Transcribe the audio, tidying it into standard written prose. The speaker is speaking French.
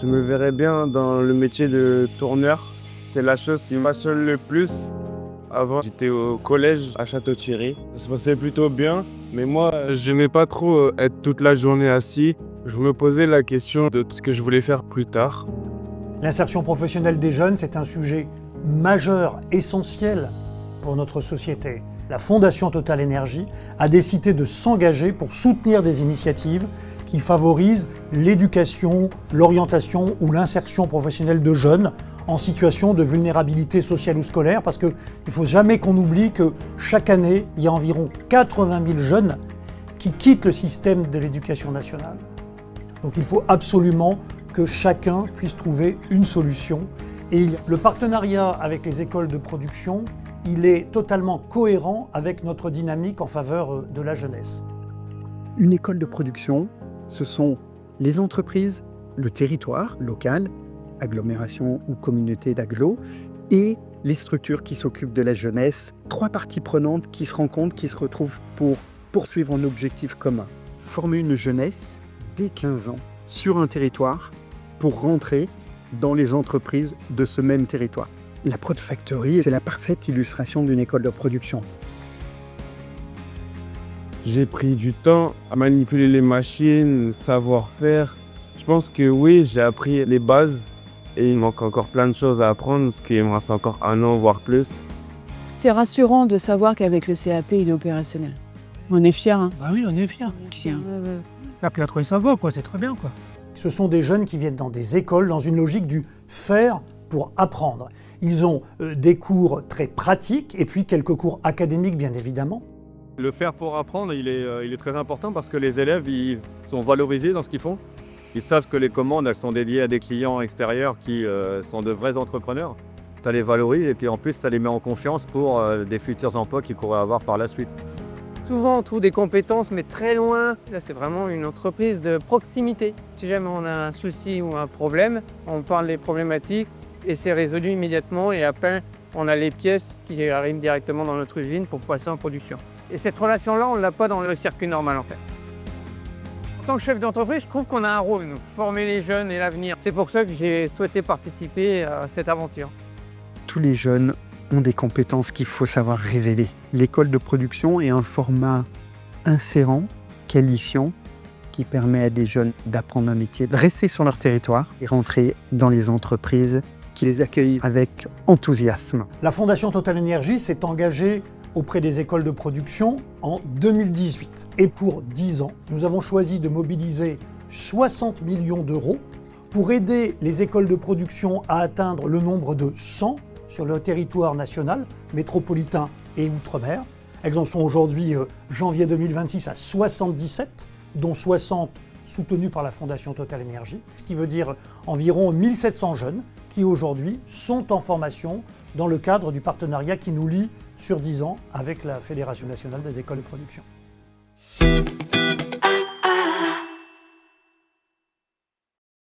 Je me verrais bien dans le métier de tourneur. C'est la chose qui me passionne le plus. Avant, j'étais au collège à Château-Thierry. Ça se passait plutôt bien, mais moi, j'aimais pas trop être toute la journée assis. Je me posais la question de ce que je voulais faire plus tard. L'insertion professionnelle des jeunes, c'est un sujet majeur, essentiel pour notre société. La Fondation Total Énergie a décidé de s'engager pour soutenir des initiatives qui favorisent l'éducation, l'orientation ou l'insertion professionnelle de jeunes en situation de vulnérabilité sociale ou scolaire, parce qu'il ne faut jamais qu'on oublie que chaque année, il y a environ 80 000 jeunes qui quittent le système de l'éducation nationale. Donc il faut absolument que chacun puisse trouver une solution. Et le partenariat avec les écoles de production, il est totalement cohérent avec notre dynamique en faveur de la jeunesse. Une école de production, ce sont les entreprises, le territoire local, agglomération ou communauté d'agglo, et les structures qui s'occupent de la jeunesse. 3 parties prenantes qui se rencontrent, qui se retrouvent pour poursuivre un objectif commun. Former une jeunesse dès 15 ans sur un territoire pour rentrer dans les entreprises de ce même territoire. La Prod Factory, c'est la parfaite illustration d'une école de production. J'ai pris du temps à manipuler les machines, savoir-faire. Je pense que oui, j'ai appris les bases et il manque encore plein de choses à apprendre, parce qu'il me reste encore 1 an, voire plus. C'est rassurant de savoir qu'avec le CAP, il est opérationnel. On est fiers, hein. Bah oui, on est fiers. Fiers. Là, puis il a trouvé sa voie, quoi. C'est très bien, quoi. Ce sont des jeunes qui viennent dans des écoles dans une logique du faire pour apprendre. Ils ont des cours très pratiques et puis quelques cours académiques, bien évidemment. Le faire pour apprendre, il est très important parce que les élèves ils sont valorisés dans ce qu'ils font. Ils savent que les commandes, elles sont dédiées à des clients extérieurs qui sont de vrais entrepreneurs. Ça les valorise et puis en plus, ça les met en confiance pour des futurs emplois qu'ils pourraient avoir par la suite. Souvent, on trouve des compétences, mais très loin. Là, c'est vraiment une entreprise de proximité. Si jamais on a un souci ou un problème, on parle des problématiques et c'est résolu immédiatement. Et après, on a les pièces qui arrivent directement dans notre usine pour passer en production. Et cette relation-là, on ne l'a pas dans le circuit normal, en fait. En tant que chef d'entreprise, je trouve qu'on a un rôle, nous, former les jeunes et l'avenir. C'est pour ça que j'ai souhaité participer à cette aventure. Tous les jeunes ont des compétences qu'il faut savoir révéler. L'école de production est un format insérant, qualifiant, qui permet à des jeunes d'apprendre un métier, de rester sur leur territoire et rentrer dans les entreprises qui les accueillent avec enthousiasme. La Fondation Total Énergie s'est engagée auprès des écoles de production en 2018. Et pour 10 ans, nous avons choisi de mobiliser 60 millions d'euros pour aider les écoles de production à atteindre le nombre de 100 sur le territoire national, métropolitain et outre-mer. Elles en sont aujourd'hui, janvier 2026, à 77, dont 60 soutenus par la Fondation Total Énergie, ce qui veut dire environ 1700 jeunes qui aujourd'hui sont en formation dans le cadre du partenariat qui nous lie sur 10 ans avec la Fédération nationale des écoles de production.